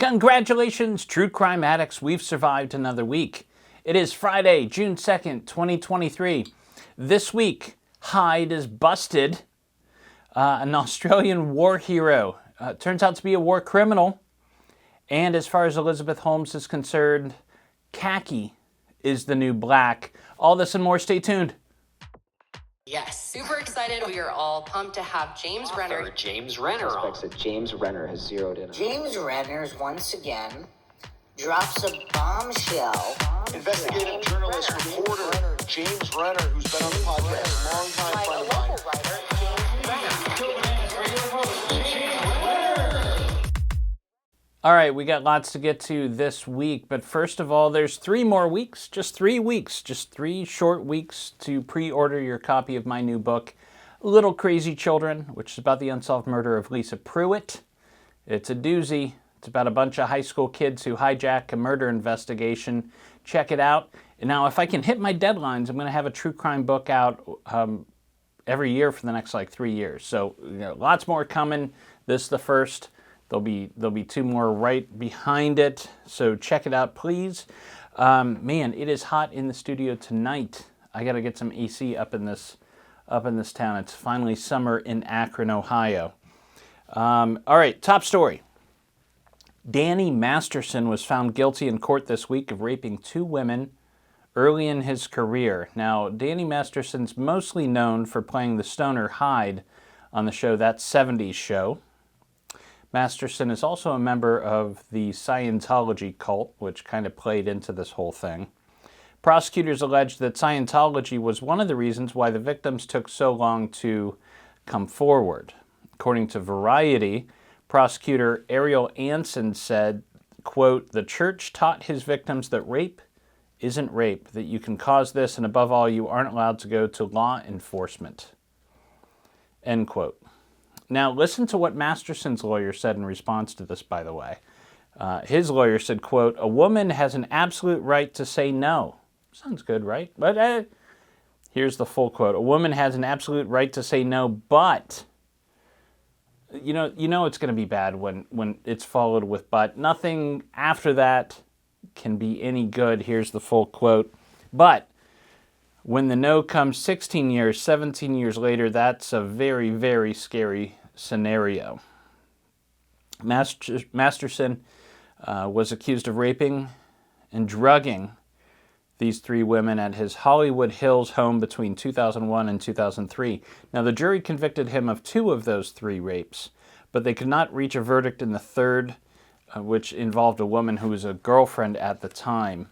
Congratulations, true crime addicts. We've survived another week. It is Friday, June 2nd, 2023. This week, Hyde is busted. An Australian war hero. Turns out to be a war criminal. And as far as Elizabeth Holmes is concerned, khaki is the new black. All this and more. Stay tuned. Yes, super excited. We are all pumped to have James Renner. James Renner Suspects that James Renner has zeroed in on. James Renner once again drops a bombshell. Investigative journalist, reporter James Renner, who's been on the podcast, longtime friend of mine. All right, we got lots to get to this week, but first of all, there's 3 more weeks, just 3 weeks, just 3 short weeks to pre-order your copy of my new book, Little Crazy Children, which is about the unsolved murder of Lisa Pruitt. It's a doozy. It's about a bunch of high school kids who hijack a murder investigation. Check it out. And now, if I can hit my deadlines, I'm going to have a true crime book out every year for the next 3 years. So lots more coming. This is the first. There'll be 2 more right behind it, so check it out, please. Man, it is hot in the studio tonight. I got to get some AC up in this town. It's finally summer in Akron, Ohio. All right, top story. Danny Masterson was found guilty in court this week of raping 2 women early in his career. Now, Danny Masterson's mostly known for playing the stoner Hyde on the show That 70s Show. Masterson is also a member of the Scientology cult, which kind of played into this whole thing. Prosecutors alleged that Scientology was one of the reasons why the victims took so long to come forward. According to Variety, prosecutor Ariel Anson said, quote, "The church taught his victims that rape isn't rape, that you can cause this, and above all, you aren't allowed to go to law enforcement." End quote. Now, listen to what Masterson's lawyer said in response to this, by the way. His lawyer said, quote, "A woman has an absolute right to say no." Sounds good, right? But here's the full quote. "A woman has an absolute right to say no, but..." You know it's going to be bad when it's followed with "but." Nothing after that can be any good. Here's the full quote. "But when the no comes 16 years, 17 years later, that's a very, very scary scenario." Masterson was accused of raping and drugging these 3 women at his Hollywood Hills home between 2001 and 2003. Now, the jury convicted him of 2 of those 3 rapes, but they could not reach a verdict in the third, which involved a woman who was a girlfriend at the time.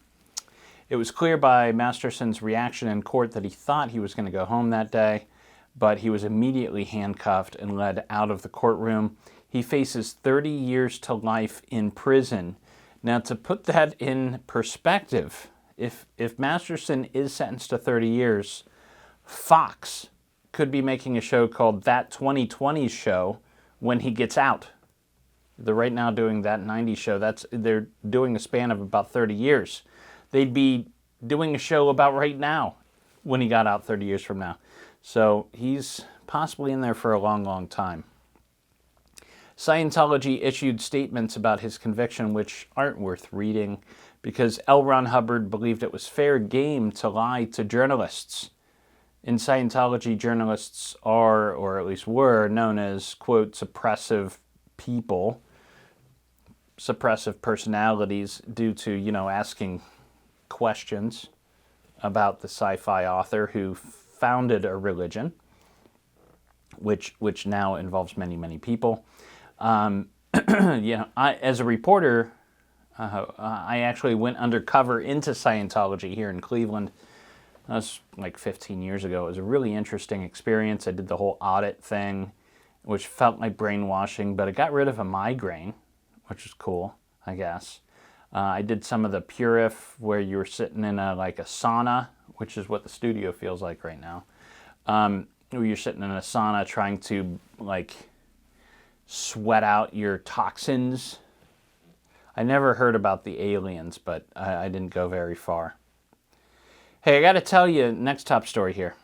It was clear by Masterson's reaction in court that he thought he was going to go home that day, but he was immediately handcuffed and led out of the courtroom. He faces 30 years to life in prison. Now, to put that in perspective, if Masterson is sentenced to 30 years, Fox could be making a show called That 2020 Show when he gets out. They're right now doing That 90s Show. They're doing a span of about 30 years. They'd be doing a show about right now when he got out 30 years from now. So he's possibly in there for a long, long time. Scientology issued statements about his conviction which aren't worth reading because L. Ron Hubbard believed it was fair game to lie to journalists. In Scientology, journalists are, or at least were, known as, quote, suppressive people, suppressive personalities due to, asking questions about the sci-fi author who founded a religion, which now involves many, many people. As a reporter, I actually went undercover into Scientology here in Cleveland. That was 15 years ago. It was a really interesting experience. I did the whole audit thing, which felt like brainwashing, but it got rid of a migraine, which was cool, I guess. I did some of the Purif where you were sitting in a sauna, which is what the studio feels like right now. Where you're sitting in a sauna trying to sweat out your toxins. I never heard about the aliens, but I didn't go very far. Hey, I got to tell you, next top story here.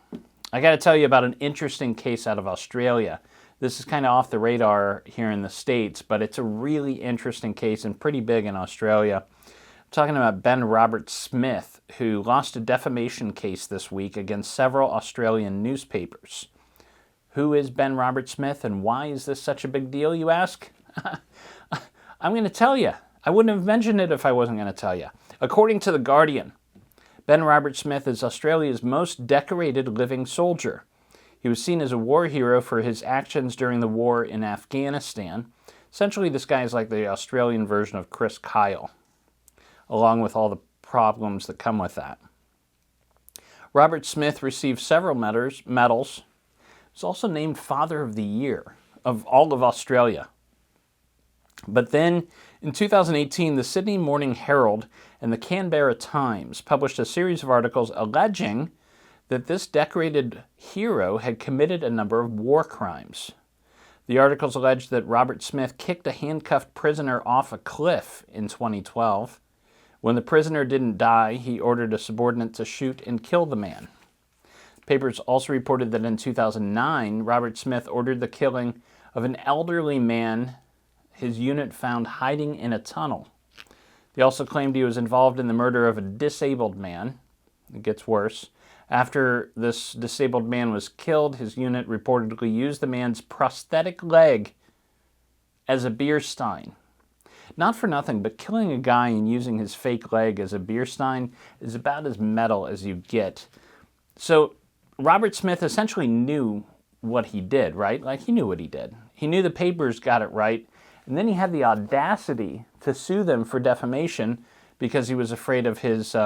I got to tell you about an interesting case out of Australia. This is kind of off the radar here in the States, but it's a really interesting case and pretty big in Australia. I'm talking about Ben RobertsSmith, who lost a defamation case this week against several Australian newspapers. Who is Ben RobertsSmith and why is this such a big deal, you ask? I'm going to tell you. I wouldn't have mentioned it if I wasn't going to tell you. According to The Guardian, Ben RobertsSmith is Australia's most decorated living soldier. He was seen as a war hero for his actions during the war in Afghanistan. Essentially, this guy is like the Australian version of Chris Kyle, along with all the problems that come with that. RobertsSmith received several medals. He was also named Father of the Year of all of Australia. But then, in 2018, the Sydney Morning Herald and the Canberra Times published a series of articles alleging that this decorated hero had committed a number of war crimes. The articles alleged that RobertsSmith kicked a handcuffed prisoner off a cliff in 2012. When the prisoner didn't die, he ordered a subordinate to shoot and kill the man. Papers also reported that in 2009, RobertsSmith ordered the killing of an elderly man his unit found hiding in a tunnel. They also claimed he was involved in the murder of a disabled man. It gets worse. After this disabled man was killed, his unit reportedly used the man's prosthetic leg as a beer stein. Not for nothing, but killing a guy and using his fake leg as a beer stein is about as metal as you get. So RobertsSmith essentially knew what he did, right? Like, he knew what he did. He knew the papers got it right, and then he had the audacity to sue them for defamation because he was afraid of his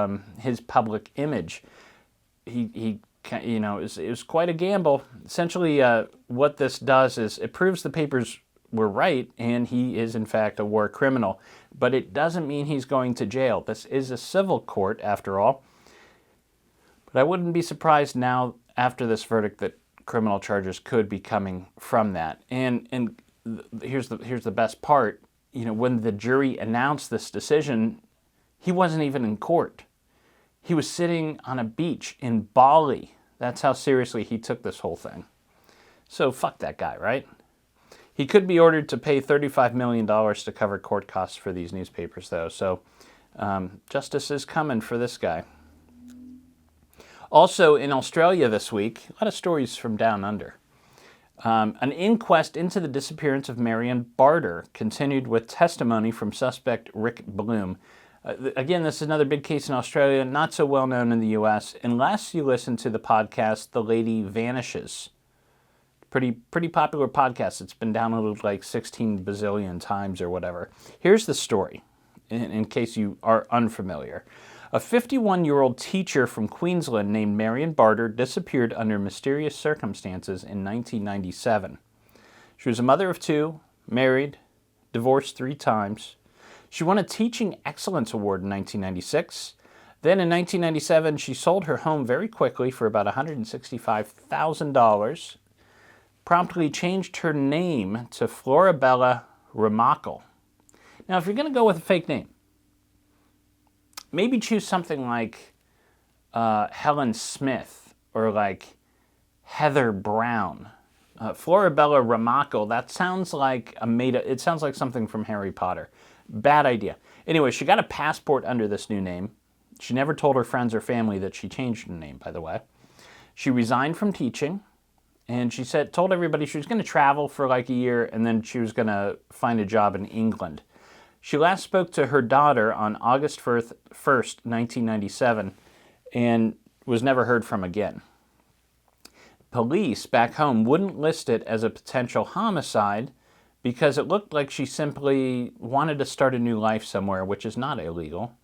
public image. It was quite a gamble. Essentially, what this does is it proves the papers were right, and he is, in fact, a war criminal. But it doesn't mean he's going to jail. This is a civil court, after all. But I wouldn't be surprised now, after this verdict, that criminal charges could be coming from that. And here's the best part. When the jury announced this decision, he wasn't even in court. He was sitting on a beach in Bali. That's how seriously he took this whole thing. So fuck that guy, right? He could be ordered to pay $35 million to cover court costs for these newspapers, though. So justice is coming for this guy. Also in Australia this week, a lot of stories from down under. An inquest into the disappearance of Marion Barter continued with testimony from suspect Rick Bloom. Again, this is another big case in Australia, not so well known in the U.S., unless you listen to the podcast The Lady Vanishes. Pretty popular podcast. It's been downloaded like 16 bazillion times or whatever. Here's the story, in case you are unfamiliar. A 51-year-old teacher from Queensland named Marion Barter disappeared under mysterious circumstances in 1997. She was a mother of two, married, divorced 3 times. She won a Teaching Excellence Award in 1996. Then in 1997, she sold her home very quickly for about $165,000, promptly changed her name to Florabella Ramacle. Now, if you're going to go with a fake name, maybe choose something like Helen Smith or like Heather Brown. Florabella Ramacle, that sounds like it sounds like something from Harry Potter. Bad idea. Anyway, she got a passport under this new name. She never told her friends or family that she changed her name, by the way. She resigned from teaching, and she told everybody she was going to travel for like a year, and then she was going to find a job in England. She last spoke to her daughter on August 1st, 1997, and was never heard from again. Police back home wouldn't list it as a potential homicide because it looked like she simply wanted to start a new life somewhere, which is not illegal.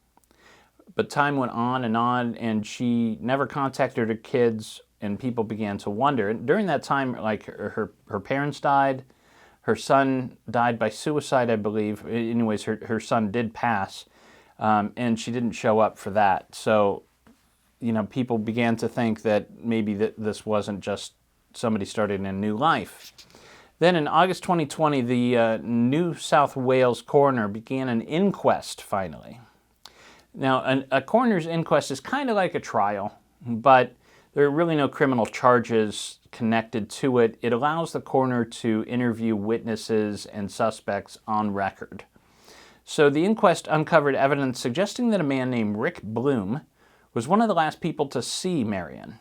But time went on, and she never contacted her kids, and people began to wonder. And during that time, like her parents died, her son died by suicide, I believe. Anyways, her son did pass, and she didn't show up for that. So, people began to think that maybe this wasn't just somebody starting a new life. Then in August 2020, the New South Wales coroner began an inquest, finally. Now, a coroner's inquest is kind of like a trial, but There are really no criminal charges connected to it. It allows the coroner to interview witnesses and suspects on record. So the inquest uncovered evidence suggesting that a man named Rick Bloom was one of the last people to see Marion.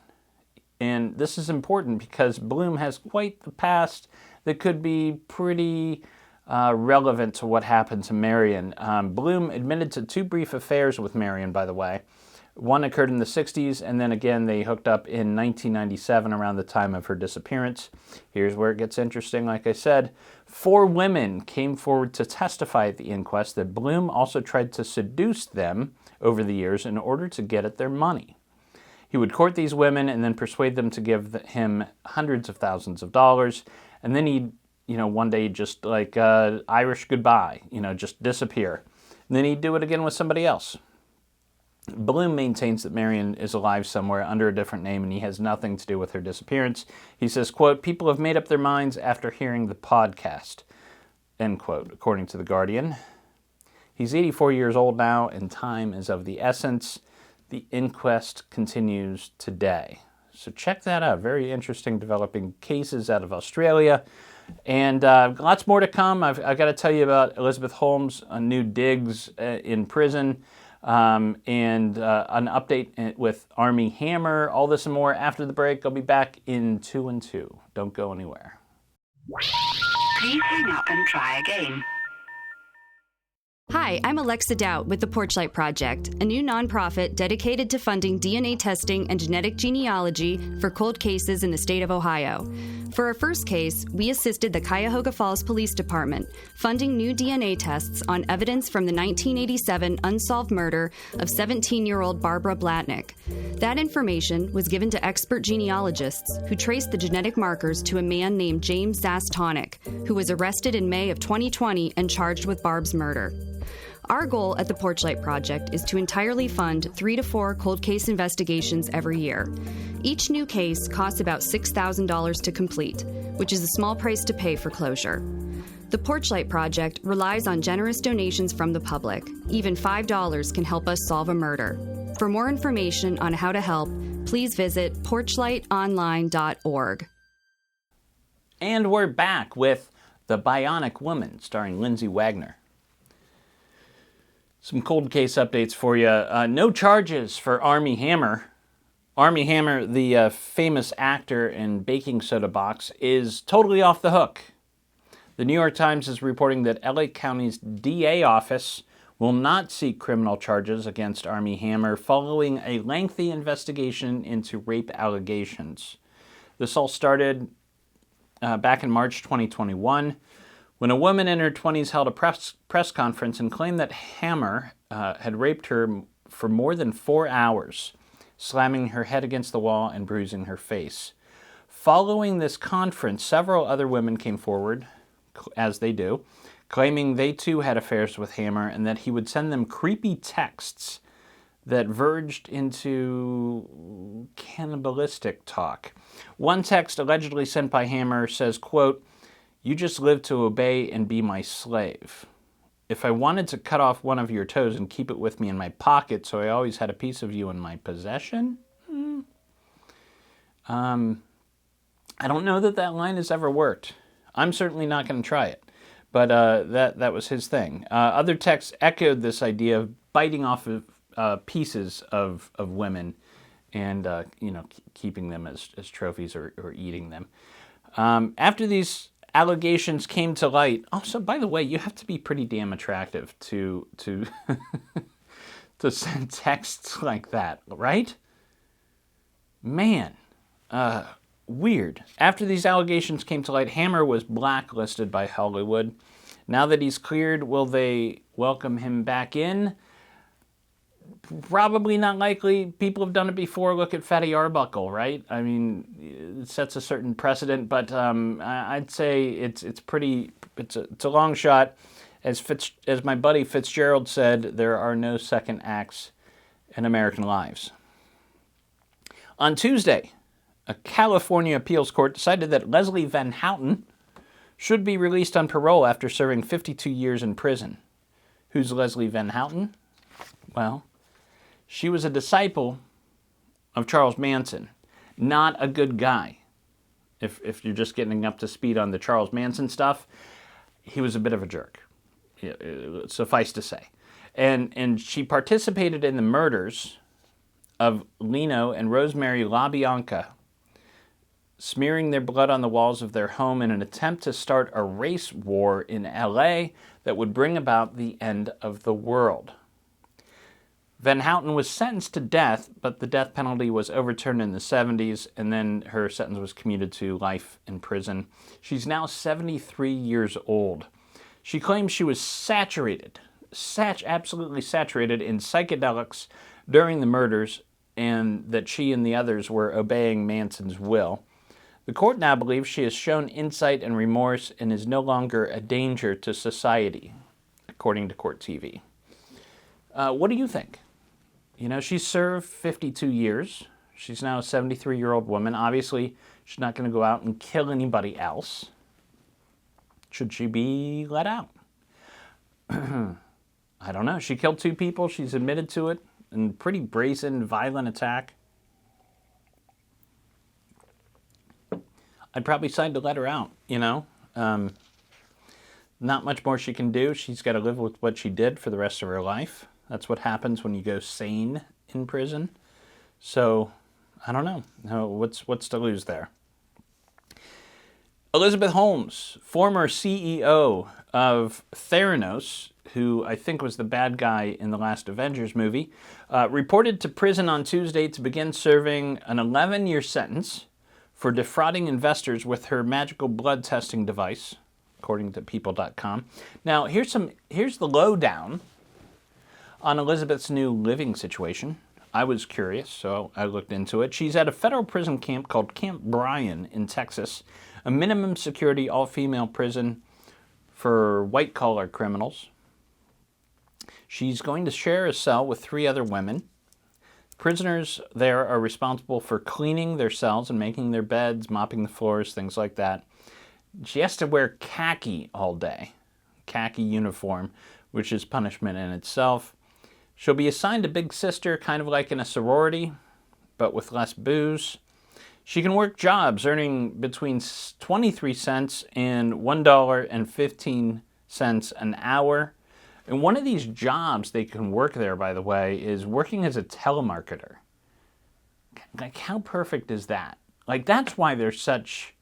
And this is important because Bloom has quite the past that could be pretty relevant to what happened to Marion. Bloom admitted to 2 brief affairs with Marion, by the way. One occurred in the 60s, and then again they hooked up in 1997 around the time of her disappearance. Here's where it gets interesting, like I said. 4 women came forward to testify at the inquest that Bloom also tried to seduce them over the years in order to get at their money. He would court these women and then persuade them to give him hundreds of thousands of dollars, and then he'd, one day just like Irish goodbye, just disappear. And then he'd do it again with somebody else. Bloom maintains that Marion is alive somewhere under a different name and he has nothing to do with her disappearance. He says, quote, "People have made up their minds after hearing the podcast," end quote, according to The Guardian. He's 84 years old now and time is of the essence. The inquest continues today. So check that out. Very interesting developing cases out of Australia. And lots more to come. I've got to tell you about Elizabeth Holmes' new digs in prison. And an update with Armie Hammer, all this and more after the break. I'll be back in 2 and 2. Don't go anywhere. Please hang up and try again. Hi, I'm Alexa Doubt with the Porchlight Project, a new nonprofit dedicated to funding DNA testing and genetic genealogy for cold cases in the state of Ohio. For our first case, we assisted the Cuyahoga Falls Police Department, funding new DNA tests on evidence from the 1987 unsolved murder of 17-year-old Barbara Blatnick. That information was given to expert genealogists who traced the genetic markers to a man named James Zastonic, who was arrested in May of 2020 and charged with Barb's murder. Our goal at the Porchlight Project is to entirely fund 3 to 4 cold case investigations every year. Each new case costs about $6,000 to complete, which is a small price to pay for closure. The Porchlight Project relies on generous donations from the public. Even $5 can help us solve a murder. For more information on how to help, please visit porchlightonline.org. And we're back with The Bionic Woman, starring Lindsay Wagner. Some cold case updates for you. No charges for Armie Hammer. Armie Hammer, the famous actor in Baking Soda Box, is totally off the hook. The New York Times is reporting that LA County's DA office will not seek criminal charges against Armie Hammer following a lengthy investigation into rape allegations. This all started back in March 2021. When a woman in her 20s held a press conference and claimed that Hammer had raped her for more than 4 hours, slamming her head against the wall and bruising her face. Following this conference, several other women came forward, as they do, claiming they too had affairs with Hammer and that he would send them creepy texts that verged into cannibalistic talk. One text allegedly sent by Hammer says, quote, "You just live to obey and be my slave. If I wanted to cut off one of your toes and keep it with me in my pocket so I always had a piece of you in my possession?" I don't know that line has ever worked. I'm certainly not going to try it. But that was his thing. Other texts echoed this idea of biting off of pieces of women and keeping them as trophies or eating them. After these allegations came to light. Oh, so by the way, you have to be pretty damn attractive to to send texts like that, right? Man, weird. After these allegations came to light, Hammer was blacklisted by Hollywood. Now that he's cleared, will they welcome him back in? Probably not likely. People have done it before. Look at Fatty Arbuckle, right? I mean, it sets a certain precedent, but I'd say it's a long shot. As my buddy Fitzgerald said, there are no second acts in American lives. On Tuesday, a California appeals court decided that Leslie Van Houten should be released on parole after serving 52 years in prison. Who's Leslie Van Houten? Well, she was a disciple of Charles Manson. Not a good guy. If you're just getting up to speed on the Charles Manson stuff, he was a bit of a jerk, suffice to say. And she participated in the murders of Lino and Rosemary LaBianca, smearing their blood on the walls of their home in an attempt to start a race war in L.A. that would bring about the end of the world. Van Houten was sentenced to death, but the death penalty was overturned in the 70s, and then her sentence was commuted to life in prison. She's now 73 years old. She claims she was absolutely saturated in psychedelics during the murders, and that she and the others were obeying Manson's will. The court now believes she has shown insight and remorse and is no longer a danger to society, according to Court TV. What do you think? She served 52 years. She's now a 73-year-old woman. Obviously, she's not going to go out and kill anybody else. Should she be let out? I don't know. She killed 2 people. She's admitted to it. And pretty brazen, violent attack. I'd probably decide to let her out, Not much more she can do. She's got to live with what she did for the rest of her life. That's what happens when you go sane in prison. So, I don't know. What's to lose there? Elizabeth Holmes, former CEO of Theranos, who I think was the bad guy in the last Avengers movie, reported to prison on Tuesday to begin serving an 11-year sentence for defrauding investors with her magical blood testing device, according to People.com. Now, here's the lowdown on Elizabeth's new living situation. I was curious, so I looked into it. She's at a federal prison camp called Camp Bryan in Texas, a minimum security all-female prison for white-collar criminals. She's going to share a cell with 3 other women. Prisoners there are responsible for cleaning their cells and making their beds, mopping the floors, things like that. She has to wear khaki all day, khaki uniform, which is punishment in itself. She'll be assigned a big sister, kind of like in a sorority, but with less booze. She can work jobs earning between 23 cents and $1.15 an hour. And one of these jobs they can work there, by the way, is working as a telemarketer. Like, how perfect is that? Like, that's why they're such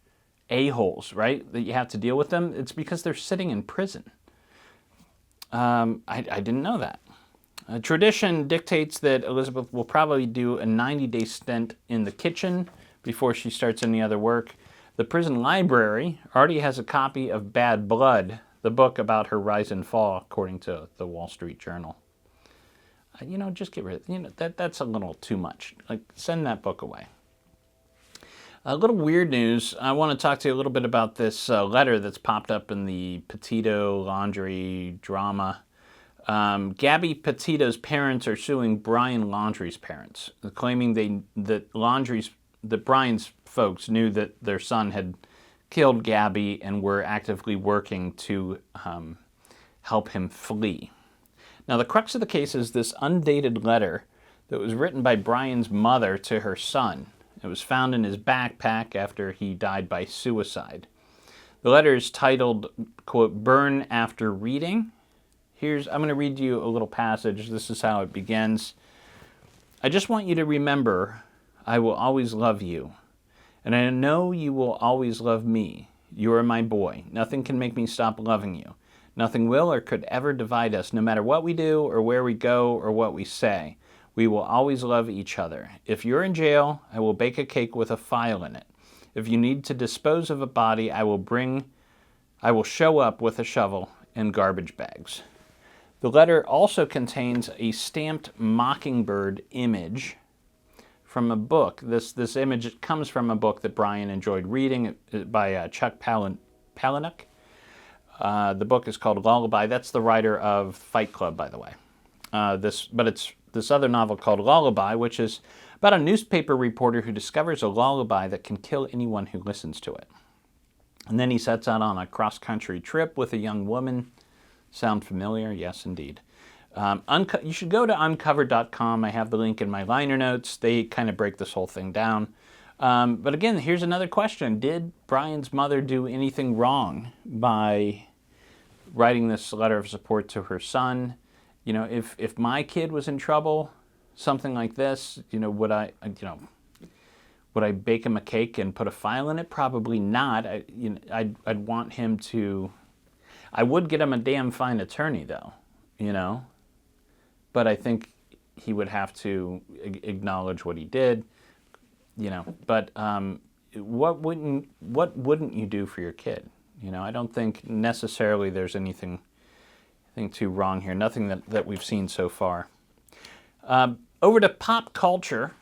a-holes, right? That you have to deal with them. It's because they're sitting in prison. I didn't know that. Tradition dictates that Elizabeth will probably do a 90-day stint in the kitchen before she starts any other work. The prison library already has a copy of Bad Blood, the book about her rise and fall, according to the Wall Street Journal. Just get rid of it. That's a little too much. Like, send that book away. A little weird news. I want to talk to you a little bit about this letter that's popped up in the Petito laundry drama. Gabby Petito's parents are suing Brian Laundrie's parents, claiming that Brian's folks knew that their son had killed Gabby and were actively working to help him flee. Now, the crux of the case is this undated letter that was written by Brian's mother to her son. It was found in his backpack after he died by suicide. The letter is titled, quote, "Burn After Reading." I'm going to read you a little passage. This is how it begins. "I just want you to remember, I will always love you. And I know you will always love me. You are my boy. Nothing can make me stop loving you. Nothing will or could ever divide us, no matter what we do or where we go or what we say. We will always love each other. If you're in jail, I will bake a cake with a file in it. If you need to dispose of a body, I will show up with a shovel and garbage bags." The letter also contains a stamped mockingbird image from a book. This image comes from a book that Brian enjoyed reading by Chuck Palahniuk. The book is called Lullaby. That's the writer of Fight Club, by the way. It's this other novel called Lullaby, which is about a newspaper reporter who discovers a lullaby that can kill anyone who listens to it. And then he sets out on a cross-country trip with a young woman. Sound familiar? Yes, indeed. You should go to uncover.com. I have the link in my liner notes. They kind of break this whole thing down. But again, here's another question. Did Brian's mother do anything wrong by writing this letter of support to her son? You know, if my kid was in trouble, something like this, you know, would I bake him a cake and put a file in it? Probably not. I'd want him to. I would get him a damn fine attorney, though, you know. But I think he would have to acknowledge what he did, you know. But what wouldn't you do for your kid? You know, I don't think necessarily there's anything too wrong here. Nothing that we've seen so far. Over to pop culture.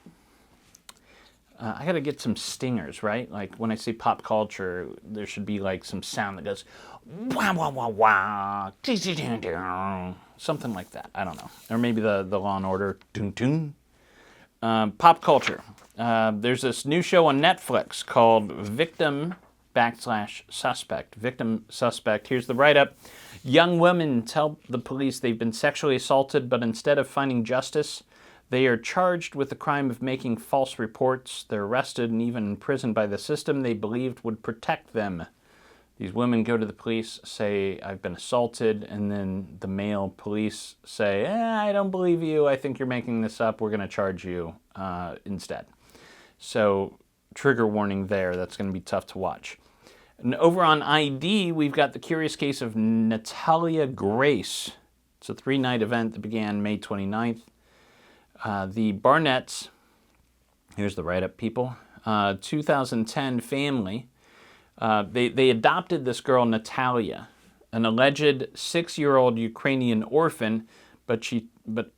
I got to get some stingers, right? Like when I say pop culture, there should be like some sound that goes, wah, wah, wah, wah, something like that. I don't know. Or maybe the Law and Order, dun, dun. Pop culture. There's this new show on Netflix called Victim/Suspect. Victim Suspect. Here's the write-up. Young women tell the police they've been sexually assaulted, but instead of finding justice, they are charged with the crime of making false reports. They're arrested and even imprisoned by the system they believed would protect them. These women go to the police, say, I've been assaulted, and then the male police say, I don't believe you. I think you're making this up. We're going to charge you instead. So, trigger warning there. That's going to be tough to watch. And over on ID, we've got the curious case of Natalia Grace. It's a 3-night event that began May 29th. The Barnetts, here's the write-up, people, 2010 family, they adopted this girl, Natalia, an alleged 6-year-old Ukrainian orphan, but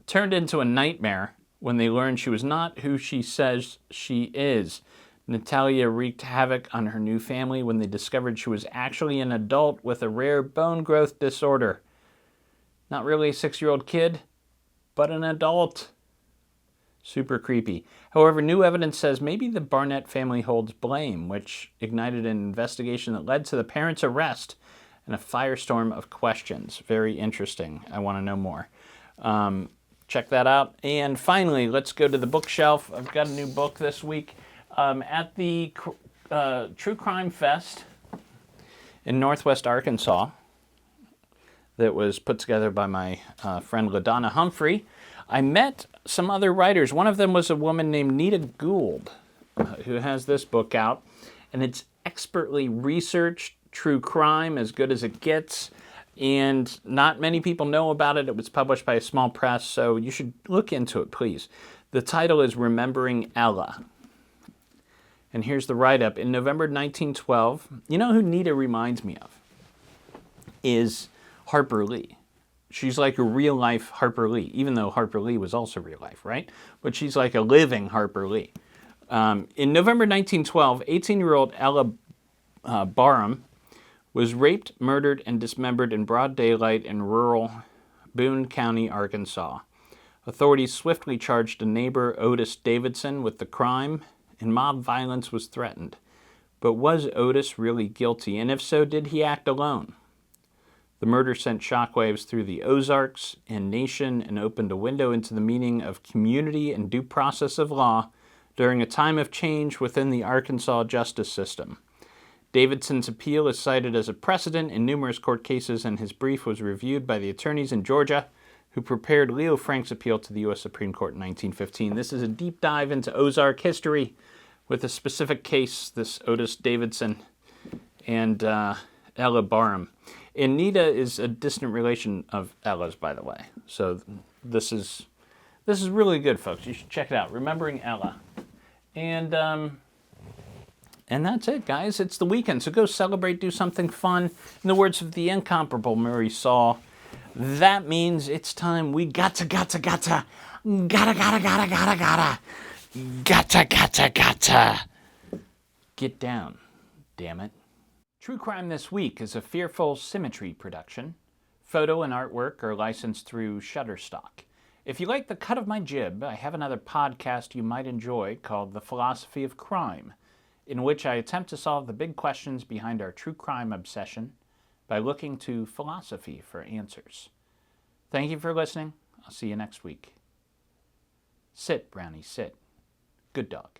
turned into a nightmare when they learned she was not who she says she is. Natalia wreaked havoc on her new family when they discovered she was actually an adult with a rare bone growth disorder. Not really a 6-year-old kid, but an adult. Super creepy. However, new evidence says maybe the Barnett family holds blame, which ignited an investigation that led to the parents' arrest and a firestorm of questions. Very interesting. I want to know more. Check that out. And finally, let's go to the bookshelf. I've got a new book this week. At the True Crime Fest in Northwest Arkansas that was put together by my friend LaDonna Humphrey, I met some other writers. One of them was a woman named Nita Gould, who has this book out, and it's expertly researched true crime, as good as it gets, and not many people know about it. It was published by a small press, so you should look into it, please. The title is Remembering Ella. And here's the write-up. In November 1912, you know who Nita reminds me of? Is Harper Lee. She's like a real-life Harper Lee, even though Harper Lee was also real life, right? But she's like a living Harper Lee. In November 1912, 18-year-old Ella Barham was raped, murdered, and dismembered in broad daylight in rural Boone County, Arkansas. Authorities swiftly charged a neighbor, Otis Davidson, with the crime, and mob violence was threatened. But was Otis really guilty? And if so, did he act alone? The murder sent shockwaves through the Ozarks and nation and opened a window into the meaning of community and due process of law during a time of change within the Arkansas justice system. Davidson's appeal is cited as a precedent in numerous court cases, and his brief was reviewed by the attorneys in Georgia who prepared Leo Frank's appeal to the U.S. Supreme Court in 1915. This is a deep dive into Ozark history with a specific case, this Otis Davidson and Ella Barham. And Nita is a distant relation of Ella's, by the way. So this is really good, folks. You should check it out. Remembering Ella. And that's it, guys. It's the weekend, so go celebrate, do something fun. In the words of the incomparable Murray Saul, that means it's time we gotta get down, damn it. True Crime This Week is a Fearful Symmetry production. Photo and artwork are licensed through Shutterstock. If you like the cut of my jib, I have another podcast you might enjoy called The Philosophy of Crime, in which I attempt to solve the big questions behind our true crime obsession by looking to philosophy for answers. Thank you for listening. I'll see you next week. Sit, Brownie, sit. Good dog.